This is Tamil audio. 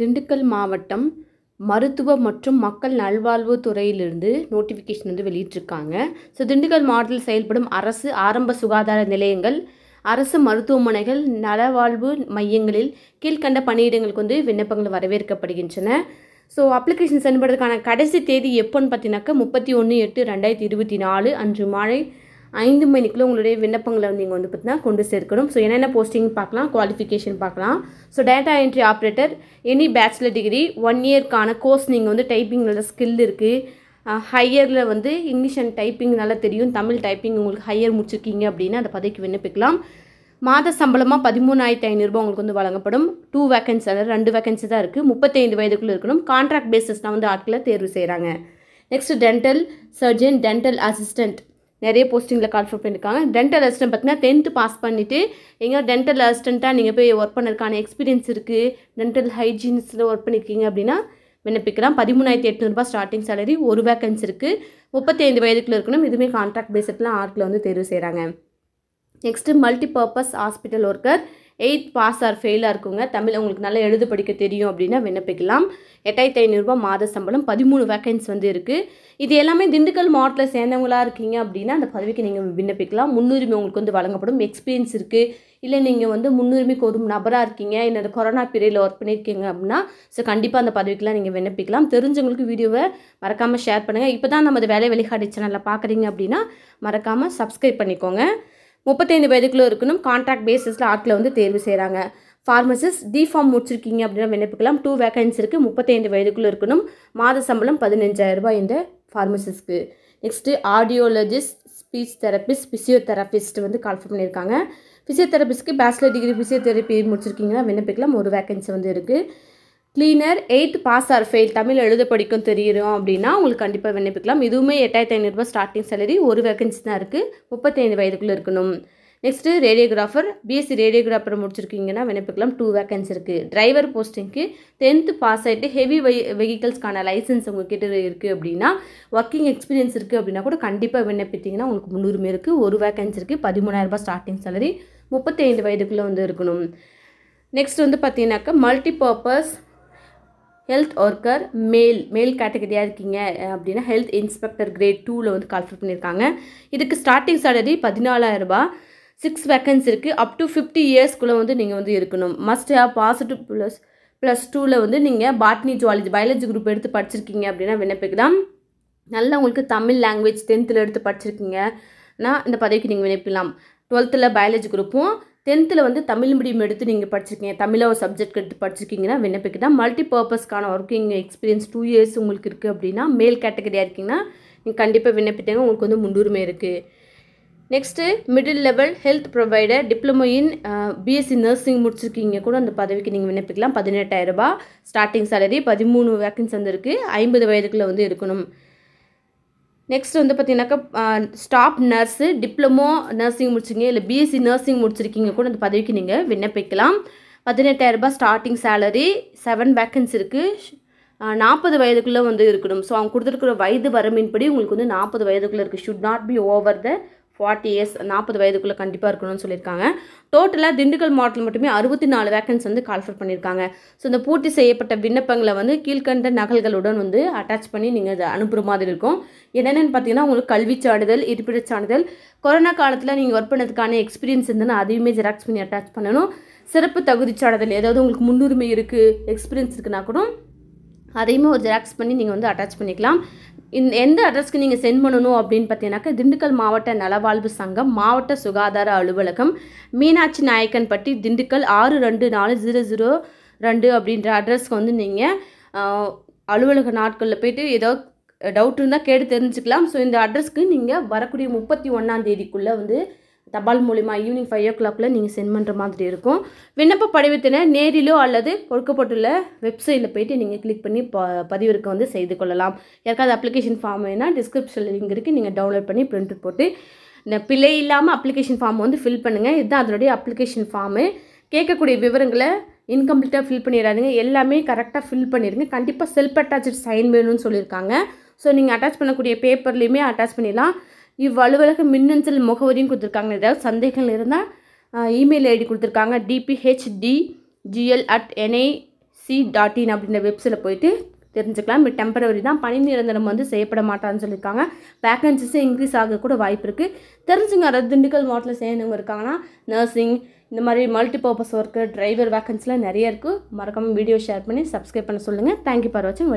திண்டுக்கல் மாவட்டம் மருத்துவ மற்றும் மக்கள் நல்வாழ்வு துறையிலிருந்து நோட்டிஃபிகேஷன் வந்து வெளியிட்டிருக்காங்க. ஸோ திண்டுக்கல் மாவட்டத்தில் செயல்படும் அரசு ஆரம்ப சுகாதார நிலையங்கள், அரசு மருத்துவமனைகள், நலவாழ்வு மையங்களில் கீழ்கண்ட பணியிடங்களுக்கு வந்து விண்ணப்பங்கள் வரவேற்கப்படுகின்றன. ஸோ அப்ளிகேஷன் சென்ட் பண்ணுறதுக்கான கடைசி தேதி எப்போன்னு பார்த்தீங்கன்னாக்கா 31/8/2024 அன்று மாலை 5 மணிக்குள்ளே உங்களுடைய விண்ணப்பங்களை நீங்கள் வந்து பார்த்தீங்கன்னா கொண்டு சேர்க்கணும். ஸோ என்னென்ன போஸ்டிங் பார்க்கலாம், குவாலிஃபிகேஷன் பார்க்கலாம். So data entry operator, any bachelor degree, 1 இயர்க்கான கோர்ஸ் நீங்கள் வந்து டைப்பிங்கில் ஸ்கில் இருக்குது. ஹையரில் வந்து இங்கிலீஷ் அண்ட் டைப்பிங் நல்லா தெரியும், தமிழ் டைப்பிங் உங்களுக்கு ஹையர் முடிச்சிருக்கீங்க அப்படின்னா அந்த பதவிக்கு விண்ணப்பிக்கலாம். மாத சம்பளமாக 13,500 உங்களுக்கு வந்து வழங்கப்படும். 2 வேக்கன்சி, அதாவது 2 வேக்கன்சி தான் இருக்குது. 35 வயதுக்குள்ளே இருக்கணும். கான்ட்ராக்ட் பேசிஸ்னால் வந்து ஆட்களை தேர்வு செய்கிறாங்க. Next dental surgeon, dental assistant நிறைய போஸ்டிங்கில் கால்ஃபர் பண்ணியிருக்காங்க. டென்டல் அசிஸ்டன்ட் பார்த்தீங்கன்னா 10th பாஸ் பண்ணிவிட்டு எங்கே டென்டல் அசிஸ்டண்ட்டாக நீங்கள் போய் ஒர்க் பண்ணுறதுக்கான எக்ஸ்பீரியன்ஸ் இருக்குது, டென்டல் ஹைஜீன்ஸில் ஒர்க் பண்ணியிருக்கீங்க அப்படின்னா விண்ணப்பிக்கலாம். 13,800 ஸ்டார்டிங் சேலரி. 1 வேக்கன்சி இருக்குது. 35 வயதுக்குள்ளே இருக்கணும். இதுவுமே கான்ட்ராக்ட் பேசிஸ்லாம் ஆட்களை வந்து தேர்வு செய்கிறாங்க. Next multipurpose hospital worker, 8th pass or ஃபெயிலாக இருக்குங்க, தமிழ் உங்களுக்கு நல்லா எழுத படிக்க தெரியும் அப்படின்னா விண்ணப்பிக்கலாம். 8,500 மாத சம்பளம். 13 வேக்கன்சி வந்து இருக்குது. இது எல்லாமே திண்டுக்கல் மாவட்டத்தில் சேர்ந்தவங்களாக இருக்கீங்க அப்படின்னா அந்த பதவிக்கு நீங்கள் விண்ணப்பிக்கலாம். முன்னுரிமை உங்களுக்கு வந்து வழங்கப்படும். எக்ஸ்பீரியன்ஸ் இருக்குது, இல்லை நீங்கள் வந்து முன்னுரிமைக்கு ஒரு நபராக இருக்கீங்க, இல்லை கொரோனா பீரியடில் ஒர்க் பண்ணியிருக்கீங்க அப்படின்னா ஸோ கண்டிப்பாக அந்த பதவிக்கெலாம் நீங்கள் விண்ணப்பிக்கலாம். தெரிஞ்சவங்களுக்கு வீடியோவை மறக்காமல் ஷேர் பண்ணுங்கள். இப்போ தான் நமது வேலை வெளிக்காடு சேனலில் பார்க்குறீங்க அப்படின்னா மறக்காமல் சப்ஸ்கிரைப் பண்ணிக்கோங்க. 35 வயதுக்குள்ளே இருக்கணும். கான்ட்ராக்ட் பேசிஸில் ஆட்களை வந்து தேர்வு செய்கிறாங்க. ஃபார்மசிஸ்ட், டிஃபார்ம் முடிச்சிருக்கீங்க அப்படின்னா விண்ணப்பிக்கலாம். 2 வேக்கன்சி இருக்குது. 35 வயதுக்குள்ளே இருக்கணும். மாத சம்பளம் 15,000 இந்த ஃபார்மசிஸ்ட்க்கு. Next audiologist, speech therapist, physiotherapist வந்து கால்ஃபர் பண்ணியிருக்காங்க. ஃபிசியோதெரபிஸ்ட்க்கு பேச்சுலர் டிகிரி ஃபிசியோதெரப்பி முடிச்சிருக்கீங்கன்னா விண்ணப்பிக்கலாம். 1 வேக்கன்சி வந்து இருக்குது. Cleaner, 8th pass or fail, Tamil எழுத படிக்கும் தெரியும் அப்படின்னா உங்களுக்கு கண்டிப்பாக விண்ணப்பிக்கலாம். இதுவுமே 8,500 ஸ்டார்டிங் சேலரி. 1 வேக்கன்சி தான் இருக்குது. 35 வயதுக்குள்ளே இருக்கணும். நெக்ஸ்ட்டு ரேடியோகிராஃபர், பிஎஸ்சி ரேடியோகிராஃபர் முடிச்சிருக்கீங்கன்னா விண்ணப்பிக்கலாம். 2 வேக்கன்சி இருக்குது. டிரைவர் போஸ்டிங்க்கு 10th பாஸ் ஆகிட்டு ஹெவி வெஹிக்கல்ஸ்க்கான லைசன்ஸ் உங்ககிட்ட இருக்குது அப்படின்னா, ஒர்க்கிங் எக்ஸ்பீரியன்ஸ் இருக்குது அப்படின்னா கூட கண்டிப்பாக விண்ணப்பித்தீங்கன்னா உங்களுக்கு முன்னுரிமை இருக்குது. 1 வேக்கன்சி இருக்குது. 13,000 ஸ்டார்டிங் சேலரி. 35 வயதுக்குள்ளே வந்து இருக்கணும். நெக்ஸ்ட் வந்து பார்த்தீங்கன்னாக்கா மல்டிபர்பஸ் ஹெல்த் ஒர்க்கர், மேல் கேட்டகரியாக இருக்கீங்க அப்படின்னா ஹெல்த் இன்ஸ்பெக்டர் கிரேட் 2ல் வந்து கால்ஃபர் பண்ணியிருக்காங்க. இதுக்கு ஸ்டார்டிங் சேலரி 14,000. 6 வேக்கன்சி இருக்குது. அப் டு 50 இயர்ஸ்க்குள்ளே வந்து நீங்கள் வந்து இருக்கணும். மஸ்ட் ஹேவ் பாசிட்டிவ் +2ல் வந்து நீங்கள் பாட்னி ஜுவாலஜி பயாலஜி குரூப் எடுத்து படிச்சிருக்கீங்க அப்படின்னா விண்ணப்பிக்கலாம். நல்லா உங்களுக்கு தமிழ் லாங்குவேஜ் 10th எடுத்து படிச்சிருக்கீங்கன்னா இந்த பதவிக்கு நீங்கள் விண்ணப்பிக்கலாம். 12th பயாலஜி குரூப்பும் 10th வந்து தமிழ் மீடியம் எடுத்து நீங்கள் படிச்சிருக்கீங்க, தமிழில் ஒரு சப்ஜெக்ட் எடுத்து படிச்சிருக்கீங்கன்னா விண்ணப்பிக்கலாம். மல்டிபர்பஸ்க்கான ஒர்க்கிங் எக்ஸ்பீரியன்ஸ் 2 இயர்ஸ் உங்களுக்கு இருக்குது அப்படின்னா மேல் கேட்டகரியாக இருக்கீங்கன்னா நீங்கள் கண்டிப்பாக விண்ணப்பித்தீங்க, உங்களுக்கு வந்து முன்னுரிமை இருக்குது. Next middle level health provider, diploma in BSc nursing முடிச்சிருக்கீங்க கூட அந்த பதவிக்கு நீங்கள் விண்ணப்பிக்கலாம். 18,000 ஸ்டார்டிங் சேலரி. 13 வேக்கன்சி வந்து இருக்குது. 50 வயதுக்குள்ளே வந்து இருக்கணும். நெக்ஸ்ட் வந்து பார்த்தீங்கன்னாக்கா ஸ்டாஃப் நர்ஸு, டிப்ளமோ நர்சிங் முடிச்சிங்க, இல்லை பிஎஸ்சி நர்சிங் முடிச்சிருக்கீங்க கூட அந்த பதவிக்கு நீங்கள் விண்ணப்பிக்கலாம். 18,000 ஸ்டார்டிங் சேலரி. 7 வேக்கன்சி இருக்குது. 40 வயதுக்குள்ளே வந்து இருக்கணும். ஸோ அவங்க கொடுத்துருக்குற வயது வரம்பின்படி உங்களுக்கு வந்து 40 வயதுக்குள்ளே இருக்குது. Should not be over the 40 years. 40 வயதுக்குள்ளே கண்டிப்பாக இருக்கணும்னு சொல்லியிருக்காங்க. டோட்டலாக திண்டுக்கல் மாவட்டத்தில் மட்டுமே 64 வேக்கன்சி வந்து கால்ஃபர் பண்ணியிருக்காங்க. ஸோ இந்த பூர்த்தி செய்யப்பட்ட விண்ணப்பங்களை வந்து கீழ்கண்ட நகல்களுடன் வந்து அட்டாச் பண்ணி நீங்கள் அதை அனுப்புகிற மாதிரி இருக்கும். என்னென்னு பார்த்தீங்கன்னா உங்களுக்கு கல்வி சான்றிதழ், இருப்பிடச் சான்றிதழ், கொரோனா காலத்தில் நீங்கள் ஒர்க் பண்ணதுக்கான எக்ஸ்பீரியன்ஸ் இருந்ததுன்னா அதையுமே ஜெராக்ஸ் பண்ணி அட்டாச் பண்ணணும். சிறப்பு தகுதி சான்றிதழ், ஏதாவது உங்களுக்கு முன்னுரிமை இருக்குது, எக்ஸ்பீரியன்ஸ் இருக்குன்னா கூட அதையுமே ஒரு ஜெராக்ஸ் பண்ணி நீங்கள் வந்து அட்டாச் பண்ணிக்கலாம். எந்த அட்ரஸ்க்கு நீங்கள் சென்ட் பண்ணணும் அப்படின்னு பார்த்தீங்கன்னாக்கா திண்டுக்கல் மாவட்ட நலவாழ்வு சங்கம், மாவட்ட சுகாதார அலுவலகம், மீனாட்சி நாயக்கன்பட்டி, திண்டுக்கல் 624002 அப்படின்ற அட்ரஸ்க்கு வந்து நீங்கள் அலுவலக நாட்களில் போய்ட்டு ஏதோ டவுட் இருந்தால் கேட்டு தெரிஞ்சுக்கலாம். ஸோ இந்த அட்ரஸ்க்கு நீங்கள் வரக்கூடிய 31ஆம் தேதிக்குள்ளே வந்து தபால் மூலிமா ஈவினிங் 5 o'clock நீங்கள் சென்ட் பண்ணுற மாதிரி இருக்கும். விண்ணப்ப படிவத்தினை நேரிலோ அல்லது கொடுக்கப்பட்டுள்ள வெப்சைட்டில் போய்ட்டு நீங்கள் கிளிக் பண்ணி பதிவிறக்கம் வந்து செய்து கொள்ளலாம். யாருக்காவது அப்ளிகேஷன் ஃபார்ம் வேணால் டிஸ்கிரிப்ஷனில் லிங்க் இருக்குது, நீங்கள் டவுன்லோட் பண்ணி பிரிண்ட் போட்டு இந்த பிழை இல்லாமல் அப்ளிகேஷன் ஃபார்ம் வந்து ஃபில் பண்ணுங்கள். இதுதான் அதனுடைய அப்ளிகேஷன் ஃபார்மு. கேட்கக்கூடிய விவரங்களை இன்கம்ப்ளீட்டாக ஃபில் பண்ணிடாதீங்க, எல்லாமே கரெக்டாக ஃபில் பண்ணிடுங்க. கண்டிப்பாக செல்ஃப் அட்டாச்சு சைன் வேணும்னு சொல்லியிருக்காங்க. ஸோ நீங்கள் அட்டாச் பண்ணக்கூடிய பேப்பர்லேயுமே அட்டாச் பண்ணிடலாம். இவ்வலுவலக மின்னஞ்சல் முகவரியும் கொடுத்துருக்காங்க. ஏதாவது சந்தேகங்கள் இருந்தால் இமெயில் ஐடி கொடுத்துருக்காங்க. dphdgl@nic சி.in அப்படின்ற வெப்சைட்டில் போயிட்டு தெரிஞ்சுக்கலாம். இப்போ டெம்பரவரி தான், பணி நிரந்தரம் வந்து செய்யப்பட மாட்டான்னு சொல்லியிருக்காங்க. வேக்கன்சிஸே இன்க்ரீஸ் ஆக கூட வாய்ப்பு இருக்குது. தெரிஞ்சுங்க. அதாவது திண்டுக்கல் மாவட்டத்தில் சேர்ந்தவங்க இருக்காங்கன்னா நர்சிங், இந்த மாதிரி மல்டிபர்பஸ் ஒர்க்கு, டிரைவர் வேக்கன்சிலாம் நிறைய இருக்குது. மறக்காமல் வீடியோ ஷேர் பண்ணி சப்ஸ்கிரைப் பண்ண சொல்லுங்கள். தேங்க்யூ ஃபார் வாட்சிங்.